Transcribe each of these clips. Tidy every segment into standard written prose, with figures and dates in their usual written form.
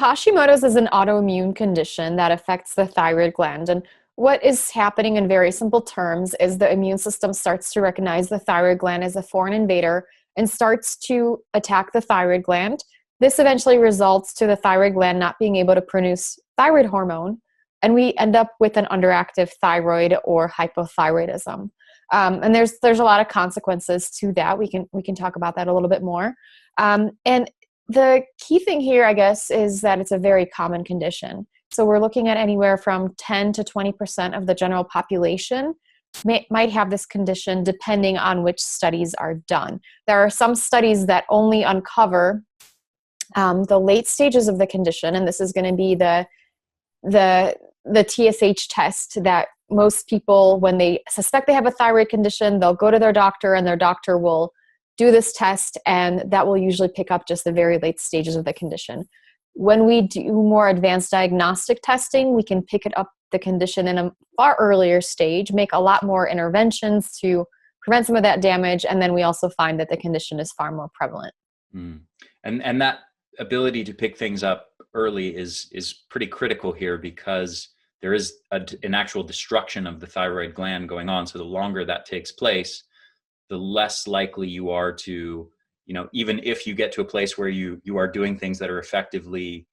Hashimoto's is an autoimmune condition that affects the thyroid gland. And what is happening in very simple terms is the immune system starts to recognize the thyroid gland as a foreign invader and starts to attack the thyroid gland. This eventually results to the thyroid gland not being able to produce thyroid hormone, and we end up with an underactive thyroid or hypothyroidism. And there's a lot of consequences to that. We can talk about that a little bit more. And the key thing here, I guess, is that it's a very common condition. So we're looking at anywhere from 10 to 20% of the general population might have this condition, depending on which studies are done. There are some studies that only uncover the late stages of the condition, and this is going to be the TSH test that most people, when they suspect they have a thyroid condition, they'll go to their doctor, and their doctor will do this test, and that will usually pick up just the very late stages of the condition. When we do more advanced diagnostic testing, we can pick it up the condition in a far earlier stage, make a lot more interventions to prevent some of that damage, and then we also find that the condition is far more prevalent. And that ability to pick things up early is pretty critical here, because there is an actual destruction of the thyroid gland going on. So the longer that takes place, the less likely you are to, even if you get to a place where you are doing things that are effectively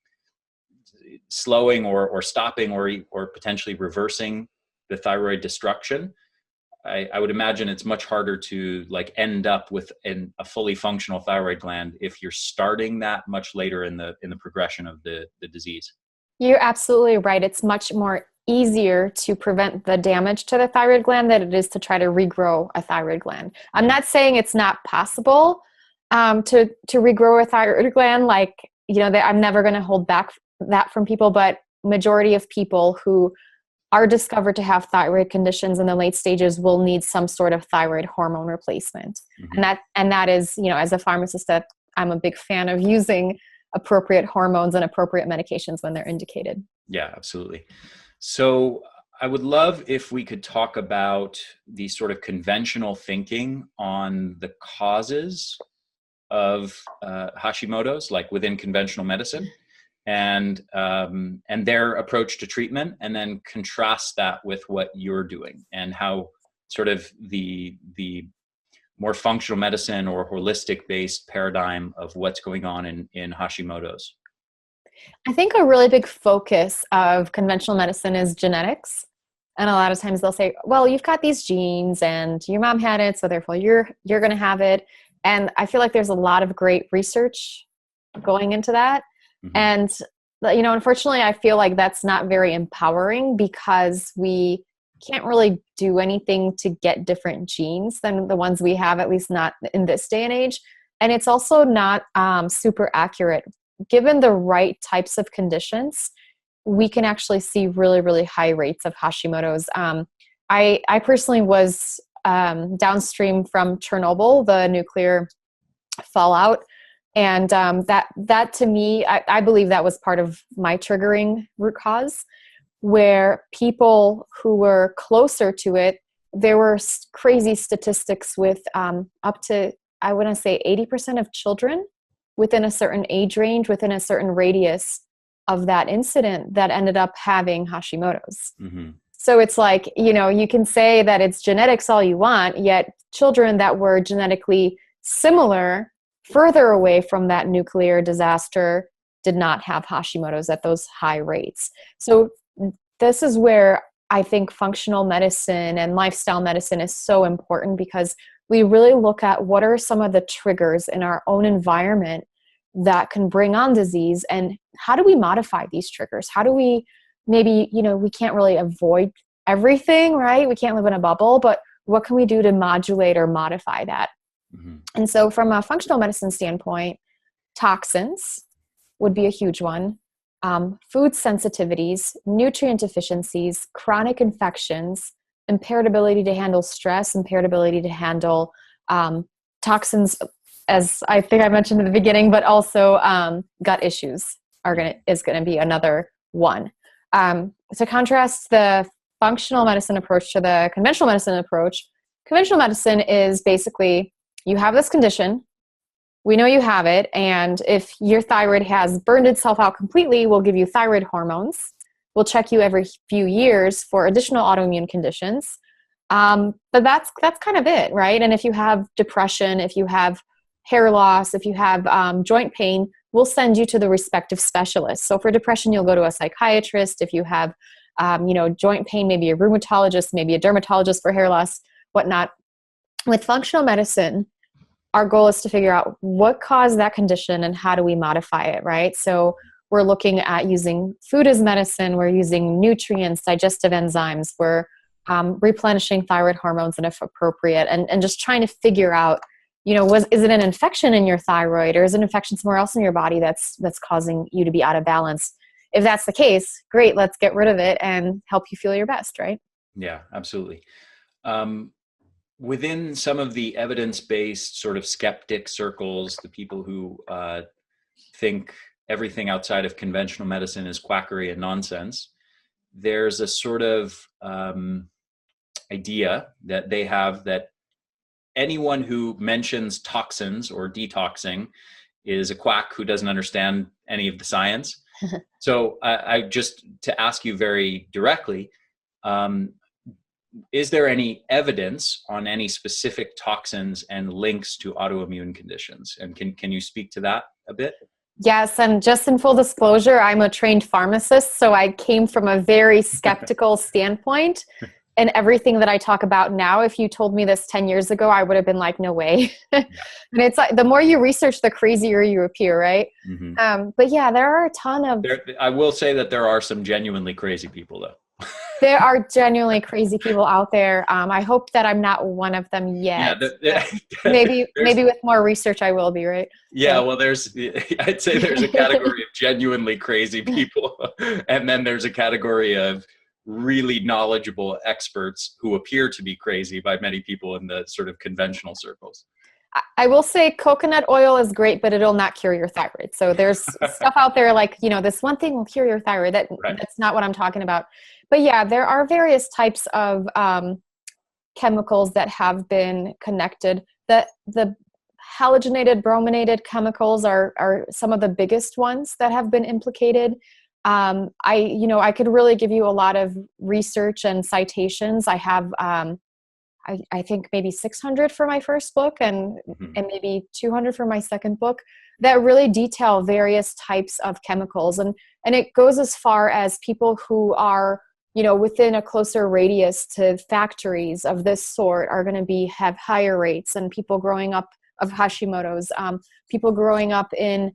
slowing or stopping or potentially reversing the thyroid destruction, I would imagine it's much harder to end up with a fully functional thyroid gland if you're starting that much later in the progression of the disease. You're absolutely right. It's much more easier to prevent the damage to the thyroid gland than it is to try to regrow a thyroid gland. I'm not saying it's not possible to regrow a thyroid gland. I'm never going to hold back that from people, but majority of people who are discovered to have thyroid conditions in the late stages will need some sort of thyroid hormone replacement. Mm-hmm. And that is, as a pharmacist, that I'm a big fan of using appropriate hormones and appropriate medications when they're indicated. Yeah, absolutely. So I would love if we could talk about the sort of conventional thinking on the causes of Hashimoto's, within conventional medicine, and their approach to treatment, and then contrast that with what you're doing and how sort of the more functional medicine or holistic based paradigm of what's going on in Hashimoto's. I think a really big focus of conventional medicine is genetics. And a lot of times they'll say, well, you've got these genes and your mom had it, so therefore you're going to have it. And I feel like there's a lot of great research going into that. Mm-hmm. And, unfortunately, I feel like that's not very empowering, because we can't really do anything to get different genes than the ones we have, at least not in this day and age. And it's also not super accurate. Given the right types of conditions, we can actually see really, really high rates of Hashimoto's. I personally was downstream from Chernobyl, the nuclear fallout. And that to me, I believe that was part of my triggering root cause, where people who were closer to it, there were crazy statistics with up to, I want to say 80% of children within a certain age range, within a certain radius of that incident, that ended up having Hashimoto's. Mm-hmm. So it's you can say that it's genetics all you want, yet children that were genetically similar, further away from that nuclear disaster, did not have Hashimoto's at those high rates. So this is where I think functional medicine and lifestyle medicine is so important, because we really look at what are some of the triggers in our own environment that can bring on disease, and how do we modify these triggers? How do we maybe, we can't really avoid everything, right? We can't live in a bubble, but what can we do to modulate or modify that? Mm-hmm. And so from a functional medicine standpoint, toxins would be a huge one. Food sensitivities, nutrient deficiencies, chronic infections, impaired ability to handle stress, impaired ability to handle toxins, as I think I mentioned in the beginning, but also gut issues is going to be another one. To contrast the functional medicine approach to the conventional medicine approach, conventional medicine is basically, you have this condition, we know you have it. And if your thyroid has burned itself out completely, we'll give you thyroid hormones. We'll check you every few years for additional autoimmune conditions. But that's kind of it, right? And if you have depression, if you have hair loss, if you have joint pain, we'll send you to the respective specialist. So for depression, you'll go to a psychiatrist. If you have, joint pain, maybe a rheumatologist, maybe a dermatologist for hair loss, whatnot. With functional medicine, our goal is to figure out what caused that condition and how do we modify it, right? So we're looking at using food as medicine. We're using nutrients, digestive enzymes. We're replenishing thyroid hormones and if appropriate, and just trying to figure out, is it an infection in your thyroid, or is it an infection somewhere else in your body that's causing you to be out of balance? If that's the case, great, let's get rid of it and help you feel your best, right? Yeah, absolutely. Within some of the evidence-based sort of skeptic circles, the people who think everything outside of conventional medicine is quackery and nonsense, there's a sort of idea that they have that anyone who mentions toxins or detoxing is a quack who doesn't understand any of the science. So I just, to ask you very directly, is there any evidence on any specific toxins and links to autoimmune conditions? And can you speak to that a bit? Yes, and just in full disclosure, I'm a trained pharmacist, so I came from a very skeptical standpoint. And everything that I talk about now, if you told me this 10 years ago, I would have been like, no way. And it's like, the more you research, the crazier you appear, right? Mm-hmm. But yeah, there are a ton of... I will say that there are some genuinely crazy people, though. There are genuinely crazy people out there. I hope that I'm not one of them yet. Yeah, maybe with more research I will be, right? Yeah, well, I'd say there's a category of genuinely crazy people. And then there's a category of really knowledgeable experts who appear to be crazy by many people in the sort of conventional circles. I will say coconut oil is great, but it'll not cure your thyroid. So there's stuff out there like, this one thing will cure your thyroid. That's not what I'm talking about. But yeah, there are various types of chemicals that have been connected. The halogenated, brominated chemicals are some of the biggest ones that have been implicated. I could really give you a lot of research and citations. I have, I think maybe 600 for my first book and maybe 200 for my second book that really detail various types of chemicals. And it goes as far as people who are, within a closer radius to factories of this sort are going to have higher rates, and people growing up of Hashimoto's, people growing up in,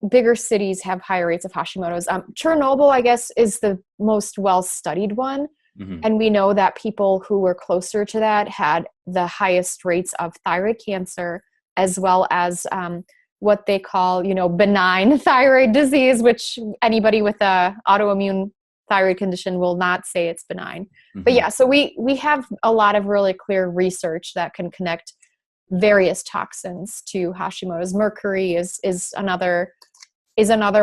bigger cities have higher rates of Hashimoto's. Chernobyl, I guess, is the most well-studied one. Mm-hmm. And we know that people who were closer to that had the highest rates of thyroid cancer, as well as what they call, benign thyroid disease, which anybody with a autoimmune thyroid condition will not say it's benign. Mm-hmm. But yeah, so we have a lot of really clear research that can connect various toxins to Hashimoto's. Mercury is another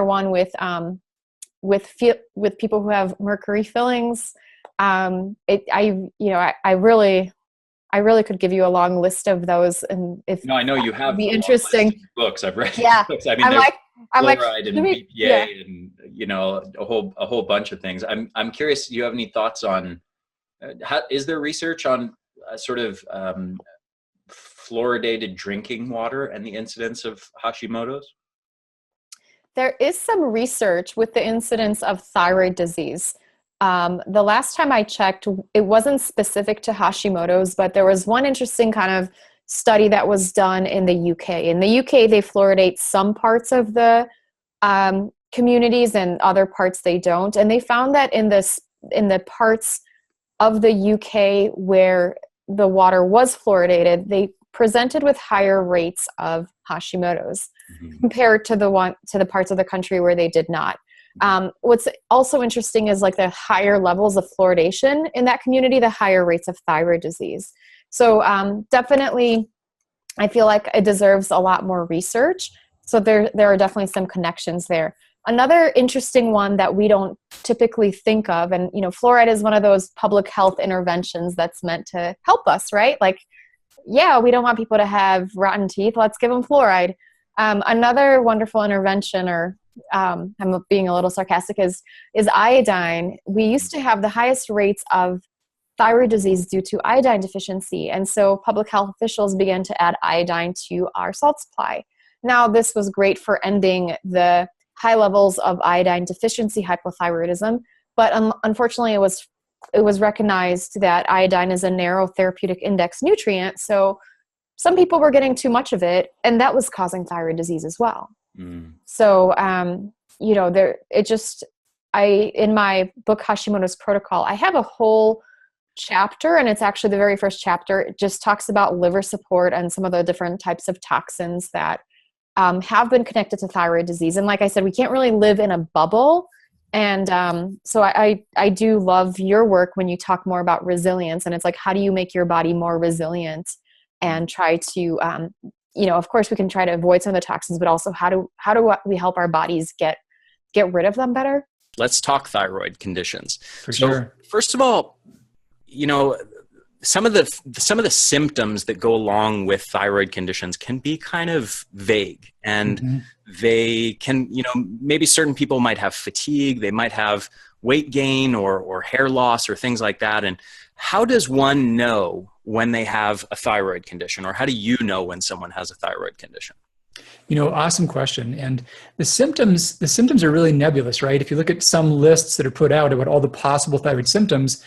one with people who have mercury fillings. I really could give you a long list of those, and I know you have be interesting books. I've read. Yeah, books. I mean, I'm fluoride and BPA and a whole bunch of things. I'm curious. Do you have any thoughts on is there research on sort of fluoridated drinking water and the incidence of Hashimoto's? There is some research with the incidence of thyroid disease. The last time I checked, it wasn't specific to Hashimoto's, but there was one interesting kind of study that was done in the UK. In the UK, they fluoridate some parts of the communities and other parts they don't. And they found that in the parts of the UK where the water was fluoridated, they presented with higher rates of Hashimoto's compared to the parts of the country where they did not. What's also interesting is like the higher levels of fluoridation in that community, the higher rates of thyroid disease. So definitely, I feel like it deserves a lot more research. So there are definitely some connections there. Another interesting one that we don't typically think of, and fluoride is one of those public health interventions that's meant to help us, right? Like yeah, we don't want people to have rotten teeth. Let's give them fluoride. Another wonderful intervention, or I'm being a little sarcastic, is iodine. We used to have the highest rates of thyroid disease due to iodine deficiency. And so public health officials began to add iodine to our salt supply. Now, this was great for ending the high levels of iodine deficiency hypothyroidism, but unfortunately it was recognized that iodine is a narrow therapeutic index nutrient. So some people were getting too much of it, and that was causing thyroid disease as well. So, you know, in my book, Hashimoto's Protocol, I have a whole chapter, and it's actually the very first chapter. It just talks about liver support and some of the different types of toxins that have been connected to thyroid disease. And like I said, we can't really live in a bubble. And so I do love your work when you talk more about resilience. And it's like, how do you make your body more resilient and try to, you know, of course we can try to avoid some of the toxins, but also how do we help our bodies get rid of them better? Let's talk thyroid conditions. For sure. First of all, you know, some of the symptoms that go along with thyroid conditions can be kind of vague, and they can, you know, maybe certain people might have fatigue, they might have weight gain or hair loss or things like that. And how does one know when they have a thyroid condition, or how do you know when someone has a thyroid condition? You know, awesome question. And the symptoms are really nebulous, right? If you look at some lists that are put out about all the possible thyroid symptoms,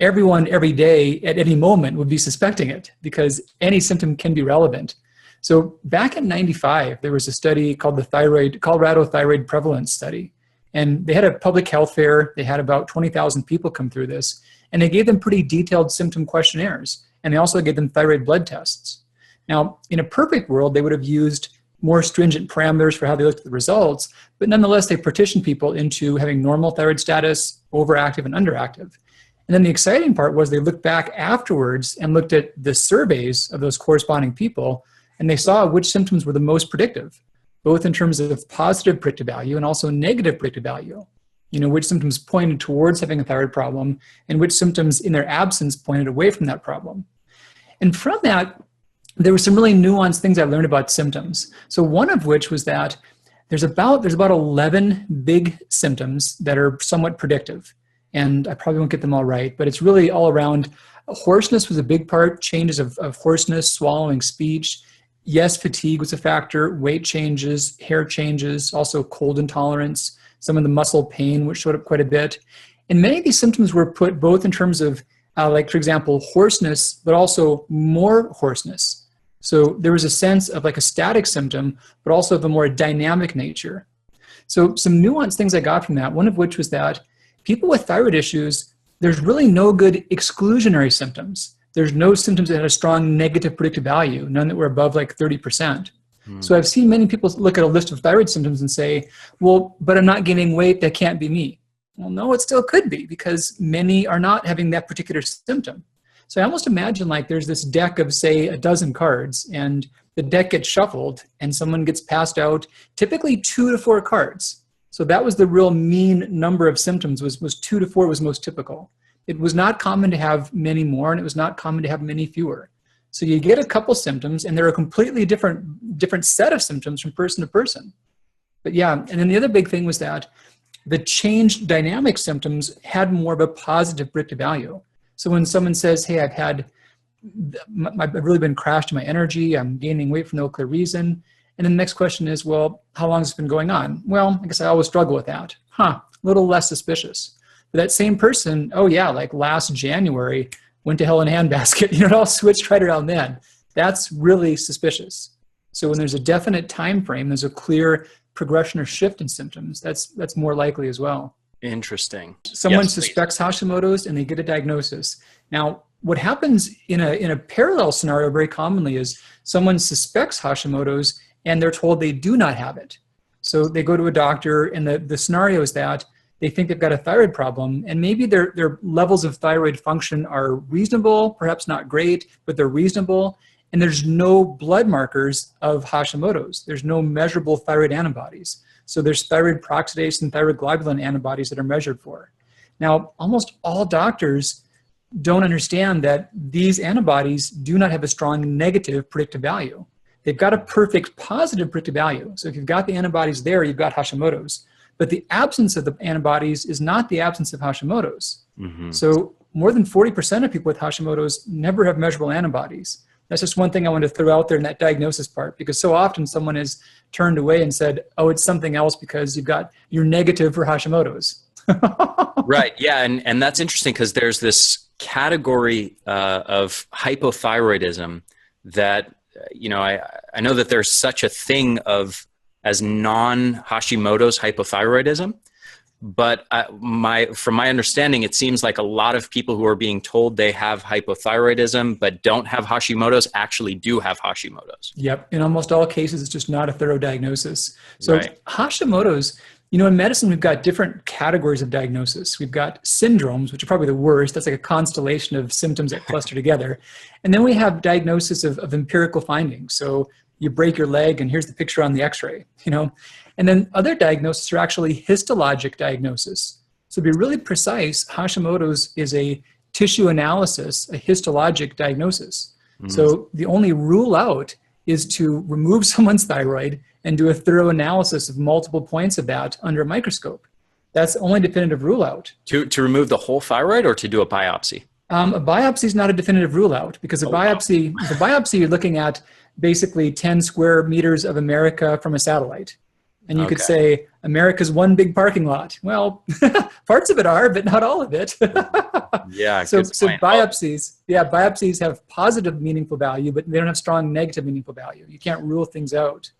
everyone every day at any moment would be suspecting it, because any symptom can be relevant. So back in 95, there was a study called the Colorado Thyroid Prevalence Study. And they had a public health fair. They had about 20,000 people come through this. And they gave them pretty detailed symptom questionnaires. And they also gave them thyroid blood tests. Now, in a perfect world, they would have used more stringent parameters for how they looked at the results. But nonetheless, they partitioned people into having normal thyroid status, overactive, and underactive. And then the exciting part was they looked back afterwards and looked at the surveys of those corresponding people, and they saw which symptoms were the most predictive, both in terms of positive predictive value and also negative predictive value. You know, which symptoms pointed towards having a thyroid problem and which symptoms in their absence pointed away from that problem. And from that, there were some really nuanced things I learned about symptoms. So one of which was that there's about 11 big symptoms that are somewhat predictive. And I probably won't get them all right, but it's really all around. Hoarseness was a big part, changes of hoarseness, swallowing, speech. Yes, fatigue was a factor, weight changes, hair changes, also cold intolerance, some of the muscle pain, which showed up quite a bit. And many of these symptoms were put both in terms of, like, for example, hoarseness, but also more hoarseness. So there was a sense of like a static symptom, but also of a more dynamic nature. So some nuanced things I got from that, one of which was that people with thyroid issues, there's really no good exclusionary symptoms. There's no symptoms that had a strong negative predictive value, none that were above like 30%. So I've seen many people look at a list of thyroid symptoms and say, well, but I'm not gaining weight, that can't be me. Well, no, it still could be, because many are not having that particular symptom. So I almost imagine like there's this deck of, say, a dozen cards, and the deck gets shuffled and someone gets passed out typically 2 to 4 cards. So that was the real mean number of symptoms, was 2 to 4 was most typical. It was not common to have many more, and it was not common to have many fewer. So you get a couple symptoms, and they're a completely different set of symptoms from person to person. But yeah, and then the other big thing was that the changed dynamic symptoms had more of a positive predictive value. So when someone says, hey, I've really been crashed in my energy, I'm gaining weight for no clear reason. And then the next question is, well, how long has it been going on? Well, I guess I always struggle with that. A little less suspicious. But that same person, oh yeah, like last January, went to hell in a handbasket, it all switched right around then. That's really suspicious. So when there's a definite time frame, there's a clear progression or shift in symptoms, that's more likely as well. Interesting. Someone suspects Hashimoto's and they get a diagnosis. Now, what happens in a parallel scenario very commonly is someone suspects Hashimoto's and they're told they do not have it. So they go to a doctor, and the scenario is that they think they've got a thyroid problem, and maybe their levels of thyroid function are reasonable, perhaps not great, but they're reasonable, and there's no blood markers of Hashimoto's. There's no measurable thyroid antibodies. So there's thyroid peroxidase and thyroid globulin antibodies that are measured for. Now, almost all doctors don't understand that these antibodies do not have a strong negative predictive value. They've got a perfect positive predictive value. So if you've got the antibodies there, you've got Hashimoto's. But the absence of the antibodies is not the absence of Hashimoto's. Mm-hmm. So more than 40% of people with Hashimoto's never have measurable antibodies. That's just one thing I wanted to throw out there in that diagnosis part, because so often someone is turned away and said, oh, it's something else because you're negative for Hashimoto's. Right. Yeah. And that's interesting because there's this category of hypothyroidism that, I know that there's such a thing as non-Hashimoto's hypothyroidism, but from my understanding, it seems like a lot of people who are being told they have hypothyroidism but don't have Hashimoto's actually do have Hashimoto's. Yep. In almost all cases, it's just not a thorough diagnosis. So right. Hashimoto's, in medicine, we've got different categories of diagnosis. We've got syndromes, which are probably the worst. That's like a constellation of symptoms that cluster together. And then we have diagnosis of empirical findings. So you break your leg and here's the picture on the x-ray, And then other diagnoses are actually histologic diagnosis. So to be really precise, Hashimoto's is a tissue analysis, a histologic diagnosis. Mm-hmm. So the only rule out is to remove someone's thyroid and do a thorough analysis of multiple points of that under a microscope. That's the only definitive rule out. To remove the whole thyroid or to do a biopsy? A biopsy is not a definitive rule out because the biopsy you're looking at basically 10 square meters of America from a satellite. And you could say America's one big parking lot. Well, parts of it are, but not all of it. Yeah. So biopsies have positive meaningful value, but they don't have strong negative meaningful value. You can't rule things out.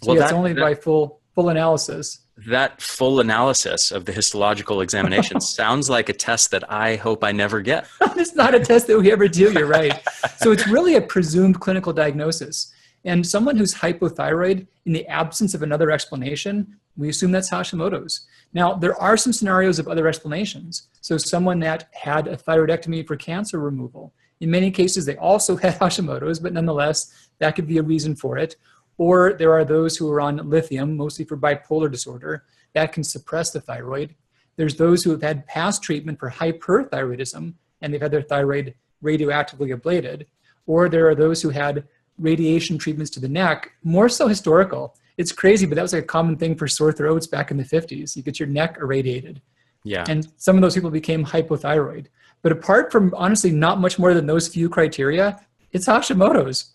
So it's only by full analysis. That full analysis of the histological examination sounds like a test that I hope I never get. It's not a test that we ever do, you're right. So it's really a presumed clinical diagnosis. And someone who's hypothyroid, in the absence of another explanation, we assume that's Hashimoto's. Now, there are some scenarios of other explanations. So someone that had a thyroidectomy for cancer removal, in many cases, they also had Hashimoto's, but nonetheless, that could be a reason for it. Or there are those who are on lithium, mostly for bipolar disorder, that can suppress the thyroid. There's those who have had past treatment for hyperthyroidism, and they've had their thyroid radioactively ablated. Or there are those who had radiation treatments to the neck, more so historical. It's crazy, but that was like a common thing for sore throats back in the 50s. You get your neck irradiated. Yeah. And some of those people became hypothyroid. But apart from, honestly, not much more than those few criteria, it's Hashimoto's.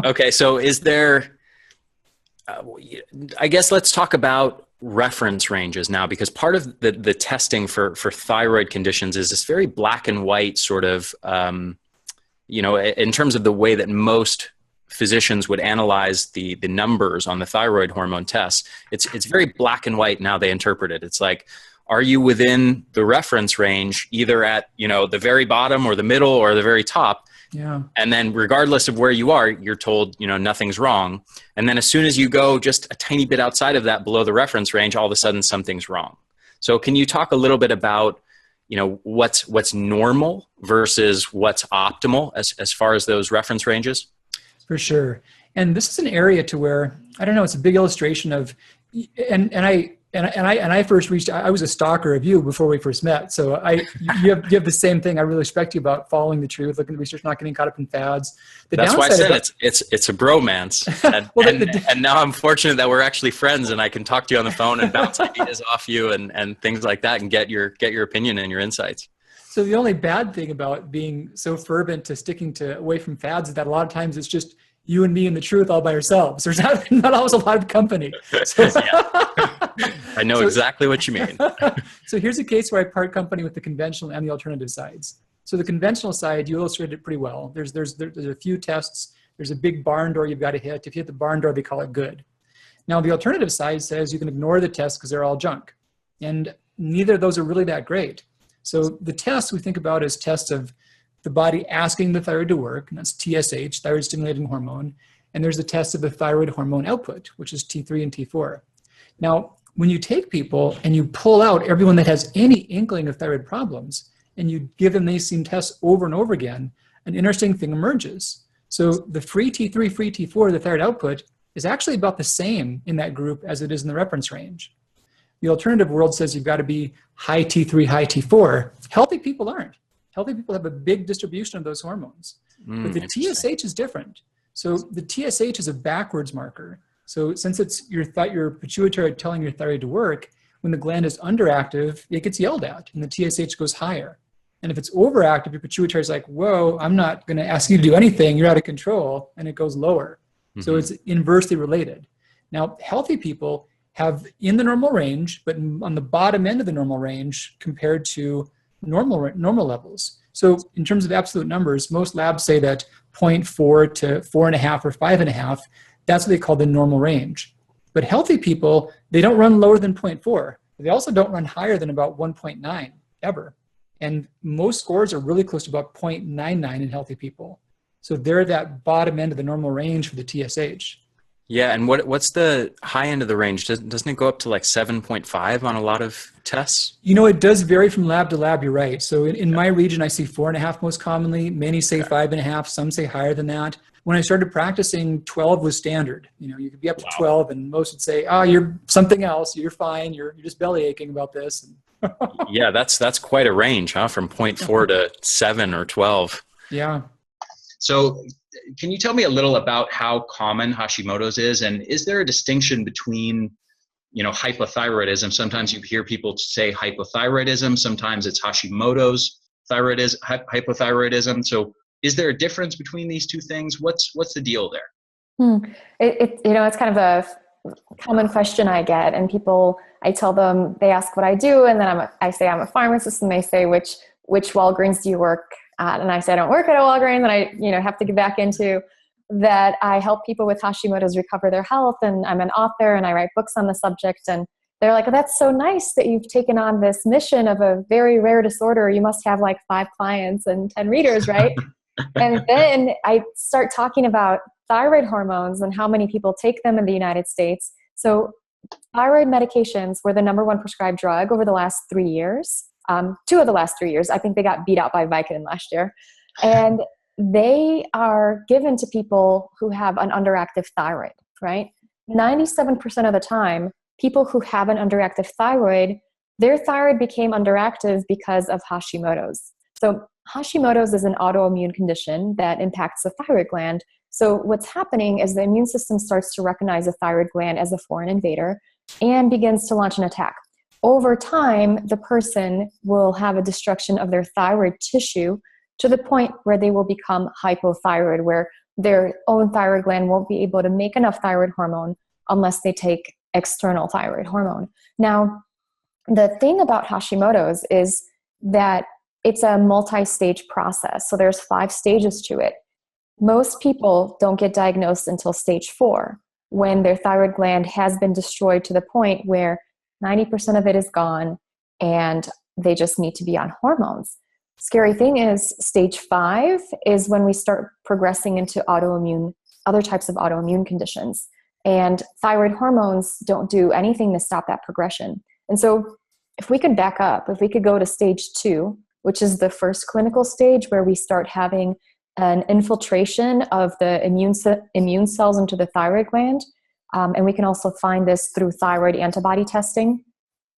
Okay, so is there, I guess let's talk about reference ranges now, because part of the testing for thyroid conditions is this very black and white sort of, in terms of the way that most physicians would analyze the numbers on the thyroid hormone tests. It's very black and white in how they interpret it. It's like, are you within the reference range, either at, the very bottom or the middle or the very top? Yeah. And then regardless of where you are, you're told, nothing's wrong. And then as soon as you go just a tiny bit outside of that, below the reference range, all of a sudden something's wrong. So can you talk a little bit about, what's normal versus what's optimal as far as those reference ranges? For sure. And this is an area to where, I don't know, it's a big illustration of, and I first reached, I was a stalker of you before we first met. So you have the same thing. I really respect you about following the truth, looking at research, not getting caught up in fads. That's why I said it's a bromance. And, and now I'm fortunate that we're actually friends and I can talk to you on the phone and bounce ideas off you and things like that and get your opinion and your insights. So the only bad thing about being so fervent to sticking away from fads is that a lot of times it's just you and me and the truth all by ourselves. There's not always a lot of company. So, I know exactly what you mean. So here's a case where I part company with the conventional and the alternative sides. So the conventional side, you illustrated it pretty well. There's a few tests. There's a big barn door you've got to hit. If you hit the barn door, they call it good. Now the alternative side says you can ignore the tests because they're all junk. And neither of those are really that great. So the tests we think about as tests of the body asking the thyroid to work, and that's TSH, thyroid stimulating hormone. And there's the test of the thyroid hormone output, which is T3 and T4. Now, when you take people and you pull out everyone that has any inkling of thyroid problems, and you give them these same tests over and over again, an interesting thing emerges. So the free T3, free T4, the thyroid output, is actually about the same in that group as it is in the reference range. The alternative world says you've got to be high T3, high T4. Healthy people aren't. Healthy people have a big distribution of those hormones. But the TSH is different. So the TSH is a backwards marker. So since it's your pituitary telling your thyroid to work, when the gland is underactive, it gets yelled at and the TSH goes higher. And if it's overactive, your pituitary is like, whoa, I'm not going to ask you to do anything. You're out of control. And it goes lower. So it's inversely related. Now, healthy people have in the normal range, but on the bottom end of the normal range compared to normal levels. So in terms of absolute numbers, most labs say that 0.4 to 4.5 or 5.5, that's what they call the normal range. But healthy people, they don't run lower than 0.4. They also don't run higher than about 1.9 ever. And most scores are really close to about 0.99 in healthy people. So they're that bottom end of the normal range for the TSH. Yeah, and what's the high end of the range? Doesn't it go up to like 7.5 on a lot of tests? It does vary from lab to lab, you're right. So in my region, I see 4.5 most commonly. Many say 5.5, some say higher than that. When I started practicing, 12 was standard. You could be up to 12 and most would say, oh, you're something else, you're fine, you're just belly aching about this. Yeah, that's quite a range, huh? From 0.4 to 7 or 12. Yeah. So can you tell me a little about how common Hashimoto's is? And is there a distinction between, hypothyroidism? Sometimes you hear people say hypothyroidism. Sometimes it's Hashimoto's hypothyroidism. So is there a difference between these two things? What's the deal there? It's kind of a common question I get, and I tell them, they ask what I do, and then I say I'm a pharmacist, and they say which Walgreens do you work at? And I say I don't work at a Walgreens, and I have to get back into that. I help people with Hashimoto's recover their health, and I'm an author, and I write books on the subject. And they're like, that's so nice that you've taken on this mission of a very rare disorder. You must have like 5 clients and 10 readers, right? And then I start talking about thyroid hormones and how many people take them in the United States. So thyroid medications were the #1 prescribed drug over the last 3 years. 2 of the last 3 years. I think they got beat out by Vicodin last year. And they are given to people who have an underactive thyroid, right? 97% of the time, people who have an underactive thyroid, their thyroid became underactive because of Hashimoto's. So Hashimoto's is an autoimmune condition that impacts the thyroid gland. So what's happening is the immune system starts to recognize the thyroid gland as a foreign invader and begins to launch an attack. Over time, the person will have a destruction of their thyroid tissue to the point where they will become hypothyroid, where their own thyroid gland won't be able to make enough thyroid hormone unless they take external thyroid hormone. Now, the thing about Hashimoto's is that it's a multi-stage process. So there's 5 stages to it. Most people don't get diagnosed until stage 4, when their thyroid gland has been destroyed to the point where 90% of it is gone and they just need to be on hormones. Scary thing is stage 5 is when we start progressing into other types of autoimmune conditions. And thyroid hormones don't do anything to stop that progression. And so if we could back up, if we could go to stage 2, which is the first clinical stage where we start having an infiltration of the immune cells into the thyroid gland, and we can also find this through thyroid antibody testing.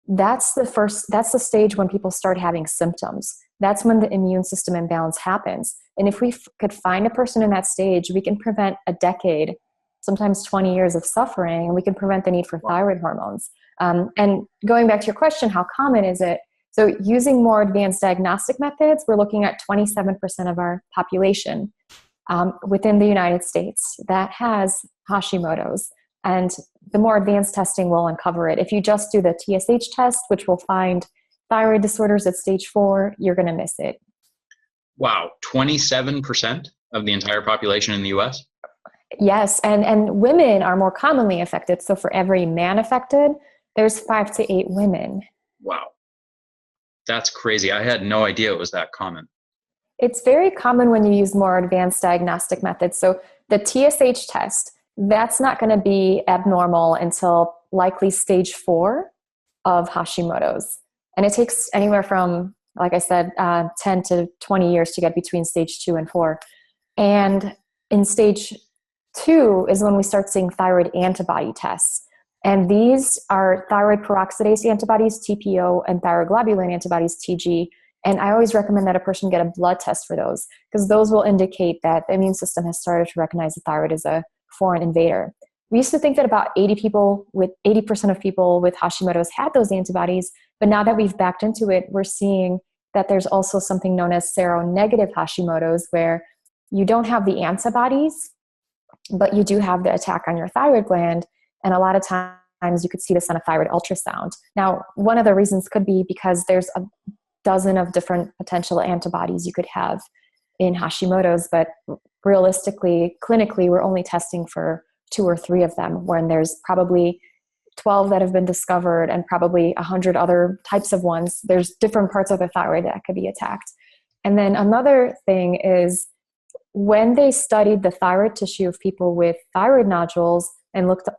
That's the stage when people start having symptoms. That's when the immune system imbalance happens. And if we could find a person in that stage, we can prevent a decade, sometimes 20 years of suffering, and we can prevent the need for thyroid hormones. And going back to your question, how common is it? So using more advanced diagnostic methods, we're looking at 27% of our population within the United States that has Hashimoto's. And the more advanced testing will uncover it. If you just do the TSH test, which will find thyroid disorders at stage 4, you're going to miss it. Wow, 27% of the entire population in the US? Yes, and women are more commonly affected. So for every man affected, there's 5 to 8 women. Wow. That's crazy. I had no idea it was that common. It's very common when you use more advanced diagnostic methods. So the TSH test, that's not going to be abnormal until likely stage 4 of Hashimoto's. And it takes anywhere from, like I said, 10 to 20 years to get between stage 2 and 4. And in stage 2 is when we start seeing thyroid antibody tests. And these are thyroid peroxidase antibodies, TPO, and thyroglobulin antibodies, TG. And I always recommend that a person get a blood test for those, because those will indicate that the immune system has started to recognize the thyroid as a foreign invader. We used to think that about 80% of people with Hashimoto's had those antibodies, but now that we've backed into it, we're seeing that there's also something known as seronegative Hashimoto's, where you don't have the antibodies, but you do have the attack on your thyroid gland. And a lot of times you could see this on a thyroid ultrasound. Now, one of the reasons could be because there's a dozen of different potential antibodies you could have in Hashimoto's, but realistically, clinically, we're only testing for 2 or 3 of them, when there's probably 12 that have been discovered and probably 100 other types of ones. There's different parts of the thyroid that could be attacked. And then another thing is, when they studied the thyroid tissue of people with thyroid nodules and looked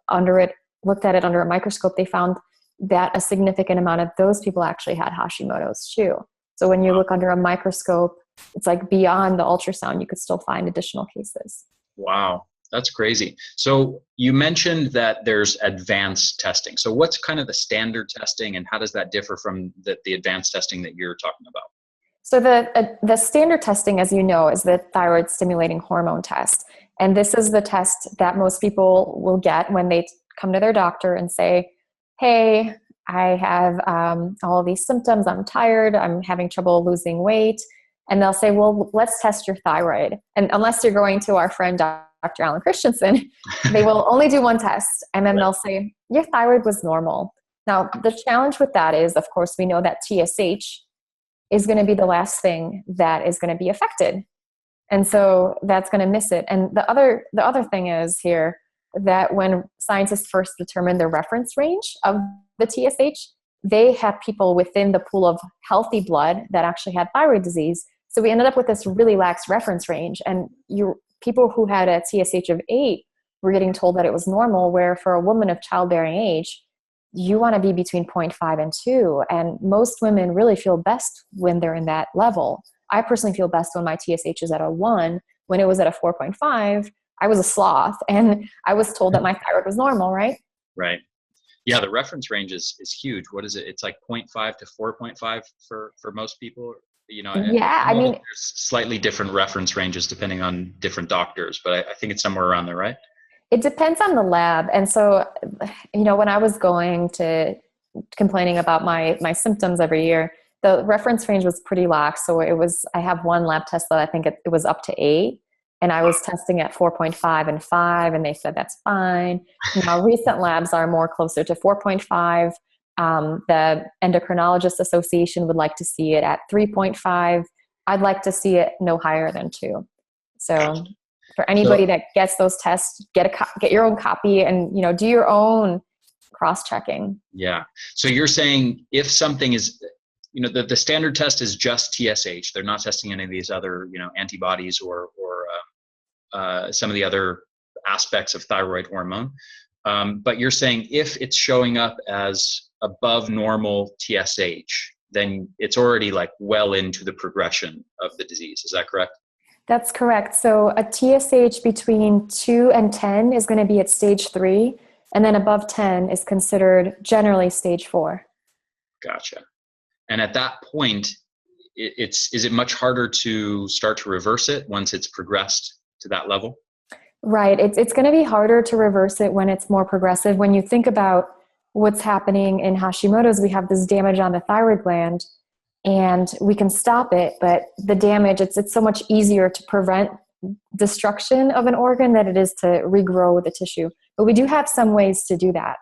at it under a microscope, they found that a significant amount of those people actually had Hashimoto's too. So when you look under a microscope, it's like beyond the ultrasound, you could still find additional cases. Wow, that's crazy. So you mentioned that there's advanced testing. So what's kind of the standard testing, and how does that differ from the advanced testing that you're talking about? So the standard testing, as you know, is the thyroid stimulating hormone test. And this is the test that most people will get when they come to their doctor and say, hey, I have all of these symptoms. I'm tired. I'm having trouble losing weight. And they'll say, well, let's test your thyroid. And unless you're going to our friend, Dr. Alan Christianson, they will only do one test. And then they'll say, your thyroid was normal. Now, the challenge with that is, of course, we know that TSH is going to be the last thing that is going to be affected. And so that's going to miss it. And the other thing is here that when scientists first determined the reference range of the TSH, they had people within the pool of healthy blood that actually had thyroid disease. So we ended up with this really lax reference range. And people who had a TSH of 8 were getting told that it was normal, where for a woman of childbearing age, you want to be between 0.5 and 2. And most women really feel best when they're in that level. I personally feel best when my TSH is at a 1. When it was at a 4.5, I was a sloth, and I was told that my thyroid was normal, right? Right. Yeah, the reference range is huge. What is it? It's like 0.5 to 4.5 for most people. You know, yeah, I mean, there's slightly different reference ranges depending on different doctors, but I think it's somewhere around there, right? It depends on the lab. And so, you know, when I was complaining about my symptoms every year, the reference range was pretty lax. So I have one lab test that I think it was up to 8. And I was testing at 4.5 and 5, and they said that's fine. Now, recent labs are more closer to 4.5. The Endocrinologist Association would like to see it at 3.5. I'd like to see it no higher than 2. So for anybody that gets those tests, get your own copy, and, you know, do your own cross-checking. Yeah. So you're saying if something is, you know, the standard test is just TSH. They're not testing any of these other, you know, antibodies or some of the other aspects of thyroid hormone. But you're saying if it's showing up as above normal TSH, then it's already like well into the progression of the disease. Is that correct? That's correct. So a TSH between 2 and 10 is going to be at stage 3, and then above 10 is considered generally stage 4. Gotcha. And at that point, is it much harder to start to reverse it once it's progressed to that level? Right. It's going to be harder to reverse it when it's more progressive. When you think about what's happening in Hashimoto's, we have this damage on the thyroid gland, and we can stop it, but the damage, it's so much easier to prevent destruction of an organ than it is to regrow the tissue. But we do have some ways to do that.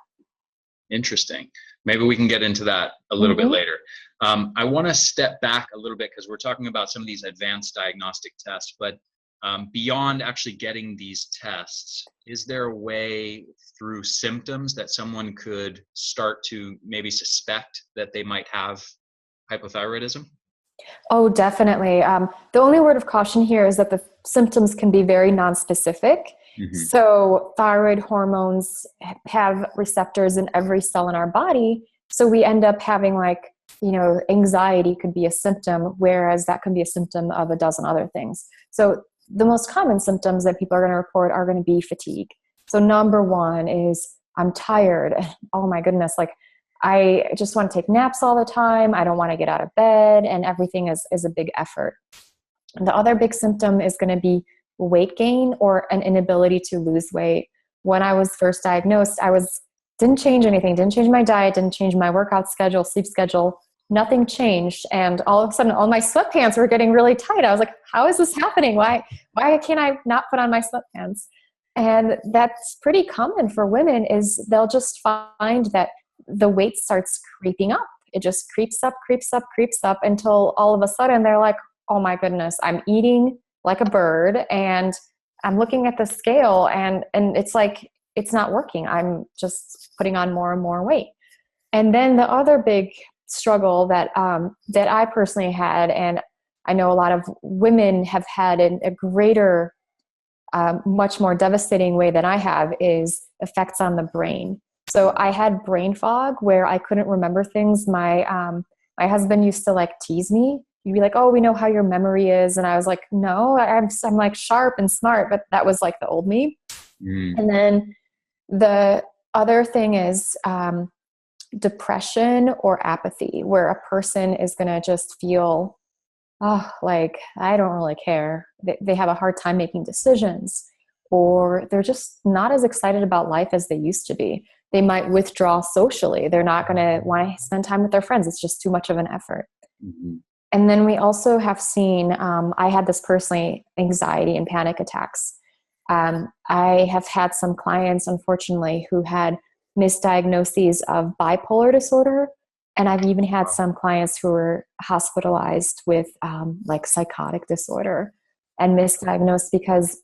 Interesting. Maybe we can get into that a little bit later. I want to step back a little bit because we're talking about some of these advanced diagnostic tests, but beyond actually getting these tests, is there a way through symptoms that someone could start to maybe suspect that they might have hypothyroidism? Oh, definitely. The only word of caution here is that the symptoms can be very nonspecific. Mm-hmm. So thyroid hormones have receptors in every cell in our body. So we end up having, like, you know, anxiety could be a symptom, whereas that can be a symptom of a dozen other things. So the most common symptoms that people are going to report are going to be fatigue. So number one is I'm tired. Oh my goodness. Like I just want to take naps all the time. I don't want to get out of bed, and everything is a big effort. The other big symptom is going to be weight gain or an inability to lose weight. When I was first diagnosed, didn't change anything, didn't change my diet, didn't change my workout schedule, sleep schedule, nothing changed. And all of a sudden all my sweatpants were getting really tight. I was like, how is this happening? Why can't I not put on my sweatpants? And that's pretty common for women, is they'll just find that the weight starts creeping up. It just creeps up until all of a sudden they're like, oh my goodness, I'm eating like a bird and I'm looking at the scale and it's like, it's not working. I'm just putting on more and more weight. And then the other big struggle that I personally had, and I know a lot of women have had in a greater, much more devastating way than I have, is effects on the brain. So I had brain fog where I couldn't remember things. My husband used to like tease me. He'd be like, oh, we know how your memory is. And I was like, no, I'm like sharp and smart, but that was like the old me. And then the other thing is depression or apathy, where a person is going to just feel, oh, like, I don't really care. They have a hard time making decisions, or they're just not as excited about life as they used to be. They might withdraw socially. They're not going to want to spend time with their friends. It's just too much of an effort. Mm-hmm. And then we also have seen, I had this personally, anxiety and panic attacks. I have had some clients, unfortunately, who had misdiagnoses of bipolar disorder. And I've even had some clients who were hospitalized with like psychotic disorder and misdiagnosed, because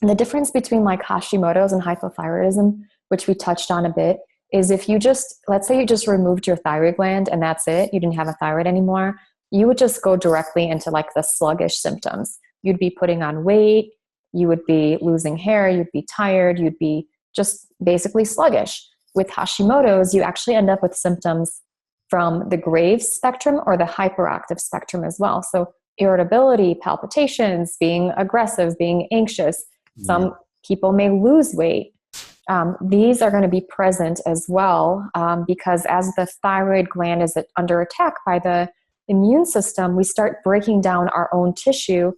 the difference between like Hashimoto's and hypothyroidism, which we touched on a bit, is if you just, let's say you just removed your thyroid gland and that's it, you didn't have a thyroid anymore, you would just go directly into like the sluggish symptoms. You'd be putting on weight, you would be losing hair, you'd be tired, you'd be just basically sluggish. With Hashimoto's, you actually end up with symptoms from the Graves spectrum or the hyperactive spectrum as well. So irritability, palpitations, being aggressive, being anxious. Some people may lose weight. These are going to be present as well, because as the thyroid gland is under attack by the immune system, we start breaking down our own tissue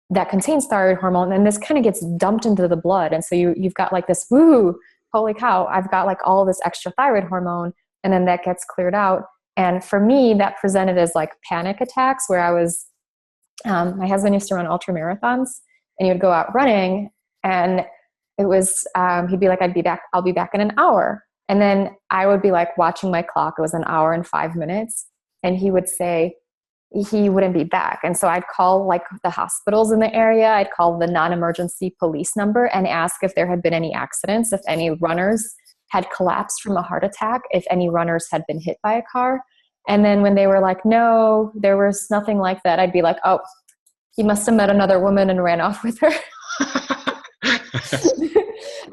that contains thyroid hormone, and this kind of gets dumped into the blood. And so you've got like this, woo, holy cow, I've got like all this extra thyroid hormone, and then that gets cleared out. And for me, that presented as like panic attacks, where I was, my husband used to run ultra marathons, and he would go out running, and it was, he'd be like, I'll be back in an hour. And then I would be like watching my clock. It was an hour and 5 minutes. And he would say he wouldn't be back. And so I'd call like the hospitals in the area. I'd call the non-emergency police number and ask if there had been any accidents, if any runners had collapsed from a heart attack, if any runners had been hit by a car. And then when they were like, no, there was nothing like that, I'd be like, oh, he must have met another woman and ran off with her.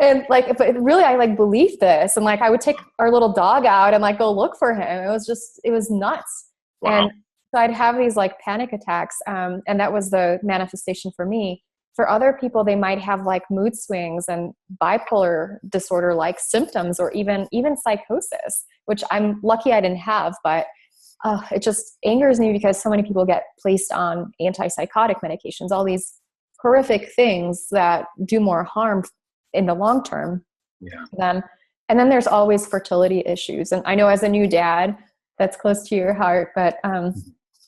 And like, but really, I like believed this. And like, I would take our little dog out and like go look for him. It was nuts. Wow. And so I'd have these like panic attacks. And that was the manifestation for me. For other people, they might have like mood swings and bipolar disorder like symptoms, or even psychosis, which I'm lucky I didn't have, but it just angers me because so many people get placed on antipsychotic medications, all these horrific things that do more harm in the long term. Yeah. And then there's always fertility issues. And I know as a new dad, that's close to your heart, but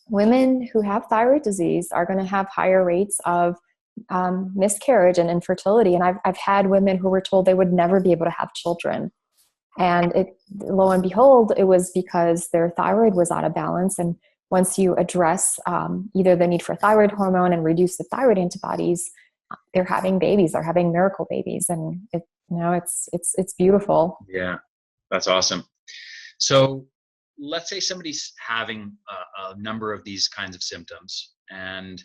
women who have thyroid disease are going to have higher rates of miscarriage and infertility. And I've had women who were told they would never be able to have children. And lo and behold, it was because their thyroid was out of balance. And once you address either the need for thyroid hormone and reduce the thyroid antibodies, they're having babies, they're having miracle babies. And it's beautiful. Yeah, that's awesome. So let's say somebody's having a number of these kinds of symptoms, and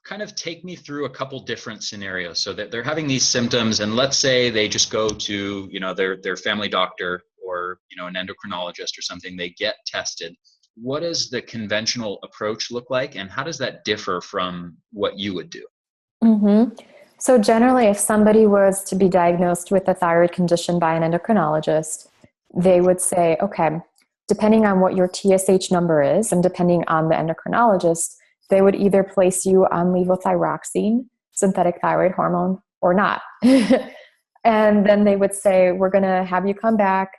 kind of take me through a couple different scenarios. So that they're having these symptoms, and let's say they just go to, their family doctor, or, an endocrinologist or something, they get tested. What does the conventional approach look like, and how does that differ from what you would do? Mm-hmm. So generally, if somebody was to be diagnosed with a thyroid condition by an endocrinologist, they would say, okay, depending on what your TSH number is and depending on the endocrinologist, they would either place you on levothyroxine, synthetic thyroid hormone, or not. And then they would say, we're going to have you come back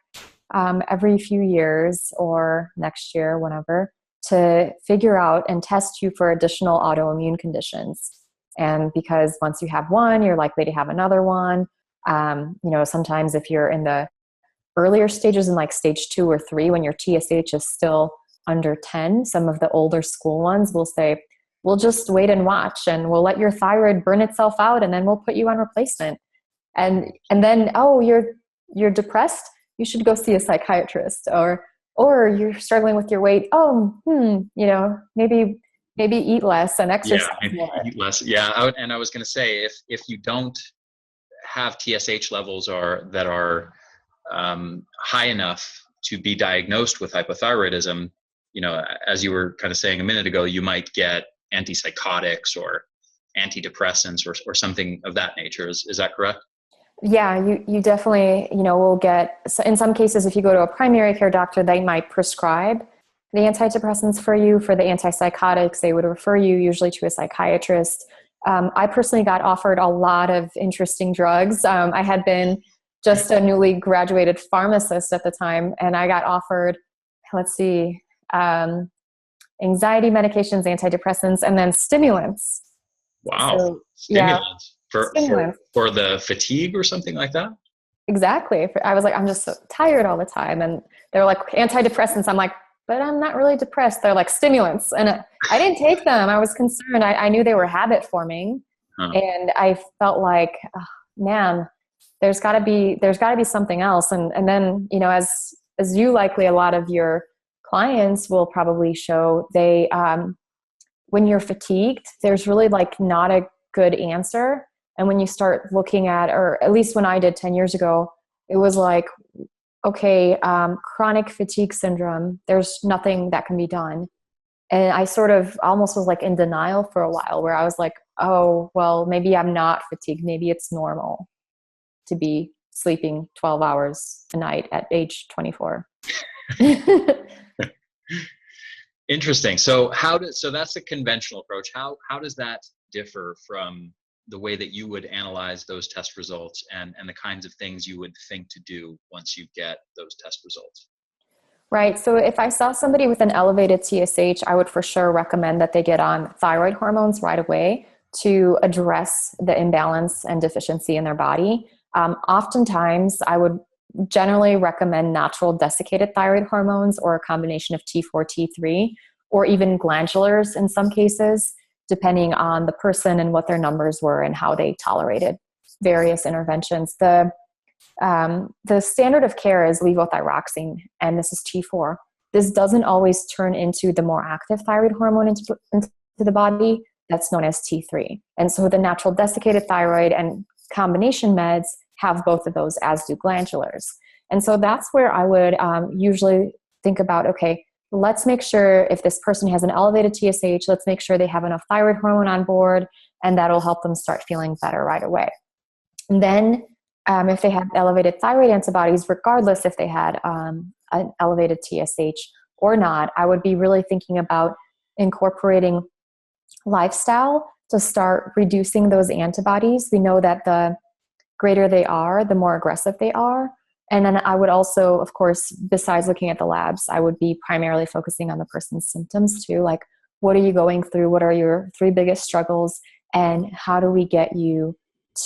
every few years or next year, whenever, to figure out and test you for additional autoimmune conditions. And because once you have one, you're likely to have another one. Sometimes if you're in the earlier stages, in like stage 2 or 3, when your TSH is still under 10, some of the older school ones will say, we'll just wait and watch, and we'll let your thyroid burn itself out, and then we'll put you on replacement. And then, oh, you're depressed, you should go see a psychiatrist. Or you're struggling with your weight. Oh, maybe eat less and exercise more. Eat less. Yeah, I was going to say, if you don't have TSH levels that are high enough to be diagnosed with hypothyroidism, as you were kind of saying a minute ago, you might get antipsychotics or antidepressants or something of that nature. Is that correct? Yeah, you definitely, will get, in some cases, if you go to a primary care doctor, they might prescribe the antidepressants for you. For the antipsychotics, they would refer you usually to a psychiatrist. I personally got offered a lot of interesting drugs. I had been just a newly graduated pharmacist at the time, and I got offered, anxiety medications, antidepressants, and then stimulants. Wow. So, stimulants. Stimulants. For the fatigue or something like that? Exactly. I was like, I'm just so tired all the time. And they're like, antidepressants. I'm like, but I'm not really depressed. They're like stimulants. And I didn't take them. I was concerned. I knew they were habit forming. Huh. And I felt like, oh, man, there's gotta be something else. And then, as you likely, a lot of your clients will probably show, they, when you're fatigued, there's really like not a good answer. And when you start looking at, or at least when I did 10 years ago, it was like, okay, chronic fatigue syndrome, there's nothing that can be done. And I sort of almost was like in denial for a while, where I was like, oh, well, maybe I'm not fatigued. Maybe it's normal to be sleeping 12 hours a night at age 24. Interesting. So that's the conventional approach. How does that differ from the way that you would analyze those test results and the kinds of things you would think to do once you get those test results? Right. So if I saw somebody with an elevated TSH, I would for sure recommend that they get on thyroid hormones right away to address the imbalance and deficiency in their body. Oftentimes, I would generally recommend natural desiccated thyroid hormones or a combination of T4, T3, or even glandulars in some cases, depending on the person and what their numbers were and how they tolerated various interventions. The standard of care is levothyroxine, and this is T4. This doesn't always turn into the more active thyroid hormone into the body. That's known as T3. And so the natural desiccated thyroid and combination meds have both of those, as do glandulars. And so that's where I would usually think about, okay, let's make sure if this person has an elevated TSH, let's make sure they have enough thyroid hormone on board, and that'll help them start feeling better right away. And then if they have elevated thyroid antibodies, regardless if they had an elevated TSH or not, I would be really thinking about incorporating lifestyle to start reducing those antibodies. We know that the greater they are, the more aggressive they are. And then I would also, of course, besides looking at the labs, I would be primarily focusing on the person's symptoms too. Like, what are you going through? What are your 3 biggest struggles? And how do we get you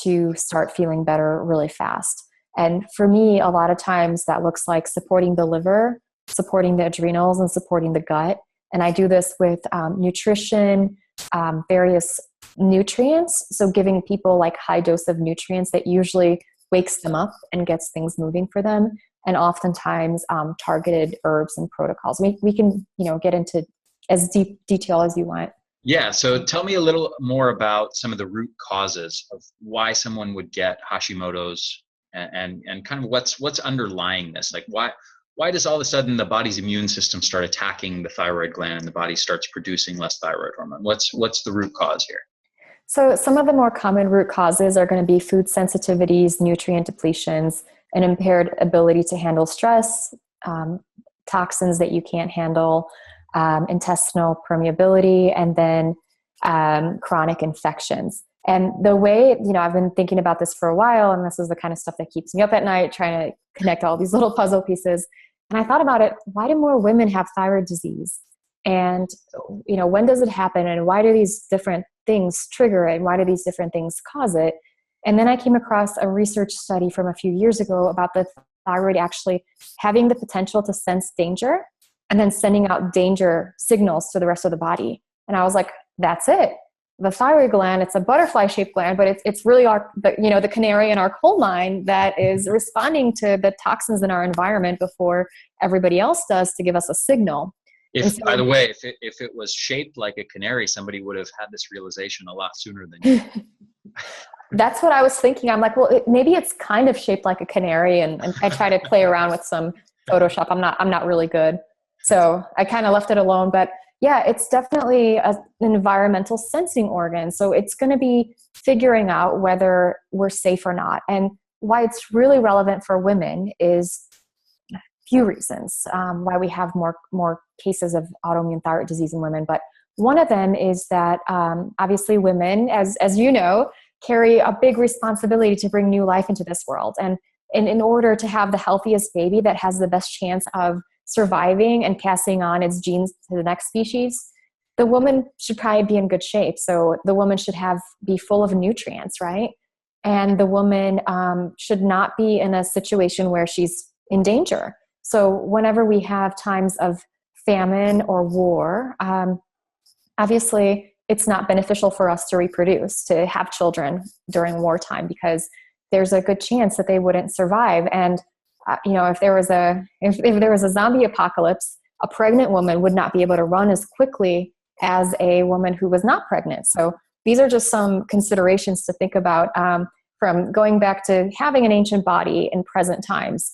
to start feeling better really fast? And for me, a lot of times that looks like supporting the liver, supporting the adrenals, and supporting the gut. And I do this with nutrition, various nutrients. So giving people like high dose of nutrients that usually wakes them up and gets things moving for them. And oftentimes targeted herbs and protocols. We can, get into as deep detail as you want. Yeah. So tell me a little more about some of the root causes of why someone would get Hashimoto's and kind of what's underlying this. Like why does all of a sudden the body's immune system start attacking the thyroid gland and the body starts producing less thyroid hormone? What's the root cause here? So some of the more common root causes are going to be food sensitivities, nutrient depletions, an impaired ability to handle stress, toxins that you can't handle, intestinal permeability, and then chronic infections. And the way, I've been thinking about this for a while, and this is the kind of stuff that keeps me up at night, trying to connect all these little puzzle pieces. And I thought about it, why do more women have thyroid disease? And, when does it happen? And why do these different things trigger it? And why do these different things cause it? And then I came across a research study from a few years ago about the thyroid actually having the potential to sense danger and then sending out danger signals to the rest of the body. And I was like, that's it. The thyroid gland, it's a butterfly-shaped gland, but it's really the canary in our coal mine that is responding to the toxins in our environment before everybody else does to give us a signal. By the way, if it was shaped like a canary, somebody would have had this realization a lot sooner than you. That's what I was thinking. I'm like, well, maybe it's kind of shaped like a canary, and I try to play around with some Photoshop. I'm not really good, so I kind of left it alone. But yeah, it's definitely an environmental sensing organ. So it's going to be figuring out whether we're safe or not. And why it's really relevant for women is a few reasons why we have more cases of autoimmune thyroid disease in women. But one of them is that obviously women, as you know, carry a big responsibility to bring new life into this world. And in order to have the healthiest baby that has the best chance of surviving and passing on its genes to the next species, the woman should probably be in good shape. So the woman should be full of nutrients, right? And the woman should not be in a situation where she's in danger. So whenever we have times of famine or war, obviously it's not beneficial for us to reproduce, to have children during wartime, because there's a good chance that they wouldn't survive. And if there was a zombie apocalypse, a pregnant woman would not be able to run as quickly as a woman who was not pregnant. So these are just some considerations to think about from going back to having an ancient body in present times.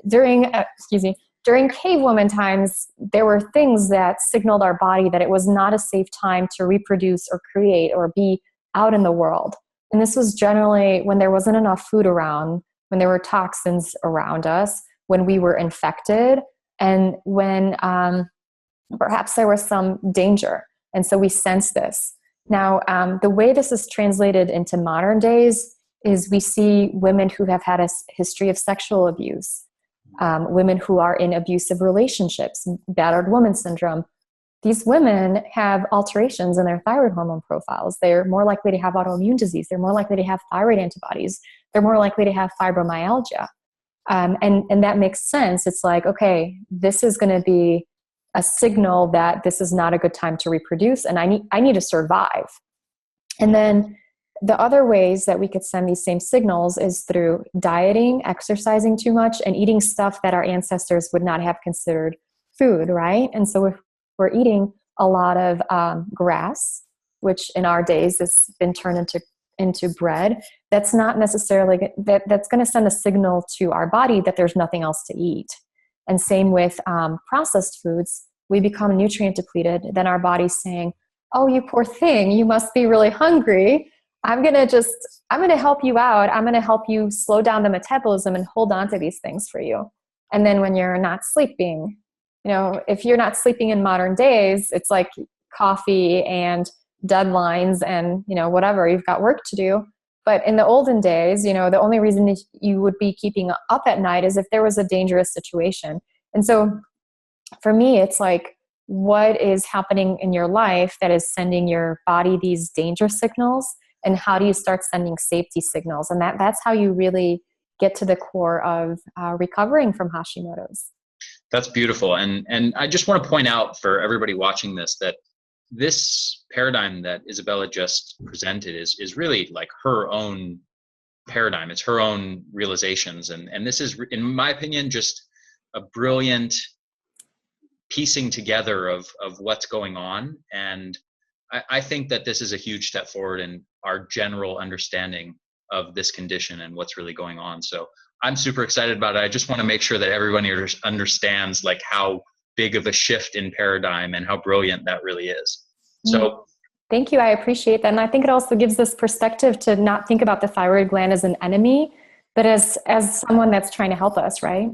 During cave woman times, there were things that signaled our body that it was not a safe time to reproduce or create or be out in the world. And this was generally when there wasn't enough food around, when there were toxins around us, when we were infected, and when perhaps there was some danger. And so we sense this. Now, the way this is translated into modern days is we see women who have had a history of sexual abuse, women who are in abusive relationships, battered woman syndrome. These women have alterations in their thyroid hormone profiles. They're more likely to have autoimmune disease. They're more likely to have thyroid antibodies. They're more likely to have fibromyalgia. And that makes sense. It's like, okay, this is going to be a signal that this is not a good time to reproduce, and I need to survive. And then the other ways that we could send these same signals is through dieting, exercising too much, and eating stuff that our ancestors would not have considered food, right? And so if we're eating a lot of grass, which in our days has been turned into bread, that's not necessarily, that's going to send a signal to our body that there's nothing else to eat. And same with processed foods. We become nutrient depleted. Then our body's saying, oh, you poor thing, you must be really hungry. I'm going to help you out. I'm going to help you slow down the metabolism and hold on to these things for you. And then when you're not sleeping, if you're not sleeping in modern days, it's like coffee and deadlines and, whatever, you've got work to do. But in the olden days, the only reason you would be keeping up at night is if there was a dangerous situation. And so for me, it's like, what is happening in your life that is sending your body these danger signals? And how do you start sending safety signals? And that's how you really get to the core of recovering from Hashimoto's. That's beautiful. And I just want to point out for everybody watching this that this paradigm that Izabella just presented is really like her own paradigm. It's her own realizations. And this is, in my opinion, just a brilliant piecing together of what's going on. And I think that this is a huge step forward in our general understanding of this condition and what's really going on. So I'm super excited about it. I just want to make sure that everyone here understands like how big of a shift in paradigm and how brilliant that really is. So Thank you. I appreciate that. And I think it also gives this perspective to not think about the thyroid gland as an enemy, but as someone that's trying to help us, right?